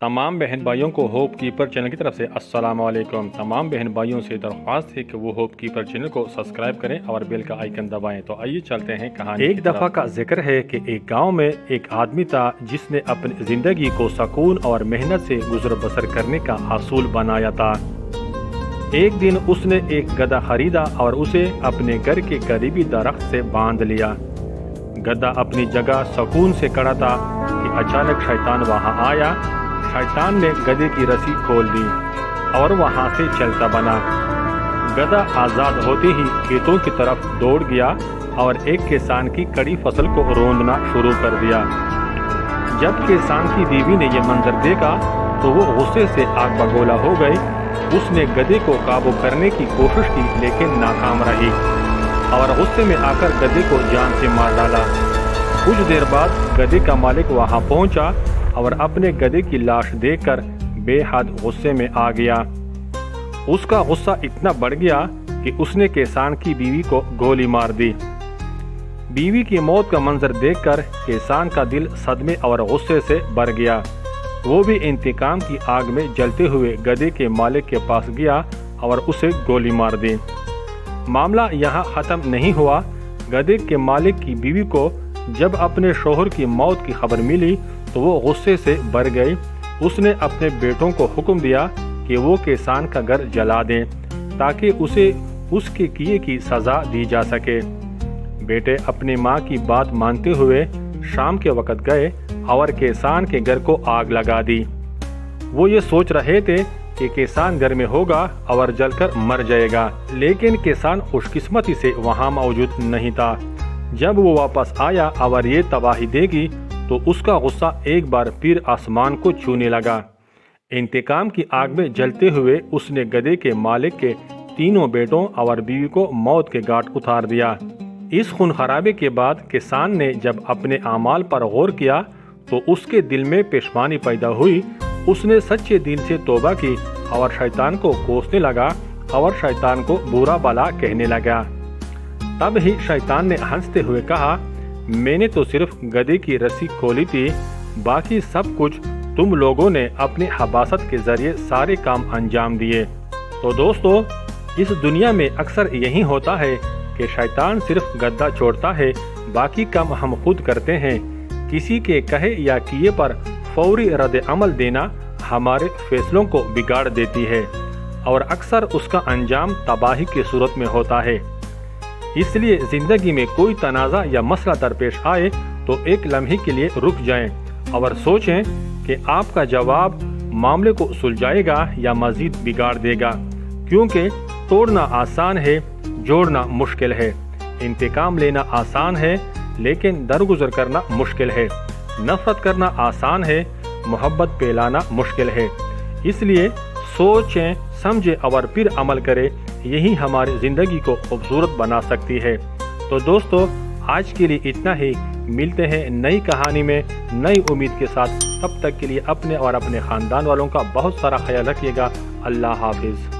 تمام بہن بھائیوں کو ہوپ کیپر چینل کی طرف سے السلام علیکم۔ تمام بہن بھائیوں سے درخواست ہے کہ وہ ہوپ کیپر چینل کو سبسکرائب کریں اور بیل کا آئیکن دبائیں۔ تو آئیے چلتے ہیں کہانی۔ ایک دفعہ کا ذکر ہے کہ ایک گاؤں میں ایک آدمی تھا جس نے اپنی زندگی کو سکون اور محنت سے گزر بسر کرنے کا اصول بنایا تھا۔ ایک دن اس نے ایک گدھا خریدا اور اسے اپنے گھر کے قریبی درخت سے باندھ لیا۔ گدھا اپنی جگہ سکون سے کھڑا تھا کہ اچانک شیطان وہاں آیا۔ شیطان نے گدھے کی رسی کھول دی اور وہاں سے چلتا بنا۔ گدھا آزاد ہوتے ہی کھیتوں کی طرف دوڑ گیا اور ایک کسان کی کڑی فصل کو روندنا شروع کر دیا۔ جب کسان کی بیوی نے یہ منظر دیکھا تو وہ غصے سے آگ بگولا ہو گئی۔ اس نے گدھے کو قابو کرنے کی کوشش کی لیکن ناکام رہی اور غصے میں آ کر گدھے کو جان سے مار ڈالا۔ کچھ دیر بعد گدھے کا مالک وہاں پہنچا اور اپنے گدھے کی لاش دیکھ کر بے حد غصے میں آ گیا۔ اس کا غصہ اتنا بڑھ گیا کہ اس نے کسان کی بیوی کو گولی مار دی۔ بیوی کی موت کا منظر دیکھ کر کسان کا دل صدمے اور غصے سے بھر گیا۔ وہ بھی انتقام کی آگ میں جلتے ہوئے گدھے کے مالک کے پاس گیا اور اسے گولی مار دی۔ معاملہ یہاں ختم نہیں ہوا۔ گدھے کے مالک کی بیوی کو جب اپنے شوہر کی موت کی خبر ملی تو وہ غصے سے بھر گئی۔ اس نے اپنے بیٹوں کو حکم دیا کہ وہ کسان کا گھر جلا دیں تاکہ اسے اس کے کیے کی سزا دی جا سکے۔ بیٹے اپنی ماں کی بات مانتے ہوئے شام کے وقت گئے اور کسان کے گھر کو آگ لگا دی۔ وہ یہ سوچ رہے تھے کہ کسان گھر میں ہوگا اور جل کر مر جائے گا، لیکن کسان خوش قسمتی سے وہاں موجود نہیں تھا۔ جب وہ واپس آیا اور یہ تباہی دیکھی تو اس کا غصہ ایک بار پھر آسمان کو چھونے لگا۔ انتقام کی آگ میں جلتے ہوئے اس نے گدھے کے مالک کے تینوں بیٹوں اور بیوی کو موت کے گھاٹ اتار دیا۔ اس خون خرابے کے بعد کسان نے جب اپنے اعمال پر غور کیا تو اس کے دل میں پشیمانی پیدا ہوئی۔ اس نے سچے دل سے توبہ کی اور شیطان کو کوسنے لگا اور شیطان کو برا بھلا کہنے لگا۔ تب ہی شیطان نے ہنستے ہوئے کہا، میں نے تو صرف گدھے کی رسی کھولی تھی، باقی سب کچھ تم لوگوں نے اپنی حباست کے ذریعے سارے کام انجام دیے۔ تو دوستو، اس دنیا میں اکثر یہی ہوتا ہے کہ شیطان صرف گدھا چھوڑتا ہے، باقی کام ہم خود کرتے ہیں۔ کسی کے کہے یا کیے پر فوری رد عمل دینا ہمارے فیصلوں کو بگاڑ دیتی ہے اور اکثر اس کا انجام تباہی کی صورت میں ہوتا ہے۔ اس لیے زندگی میں کوئی تنازع یا مسئلہ درپیش آئے تو ایک لمحے کے لیے رک جائیں اور سوچیں کہ آپ کا جواب معاملے کو سلجھائے گا یا مزید بگاڑ دے گا، کیونکہ توڑنا آسان ہے، جوڑنا مشکل ہے۔ انتقام لینا آسان ہے لیکن درگزر کرنا مشکل ہے۔ نفرت کرنا آسان ہے، محبت پھیلانا مشکل ہے۔ اس لیے سوچیں، سمجھیں اور پھر عمل کریں، یہی ہماری زندگی کو خوبصورت بنا سکتی ہے۔ تو دوستو، آج کے لیے اتنا ہی۔ ملتے ہیں نئی کہانی میں نئی امید کے ساتھ۔ تب تک کے لیے اپنے اور اپنے خاندان والوں کا بہت سارا خیال رکھیے گا۔ اللہ حافظ۔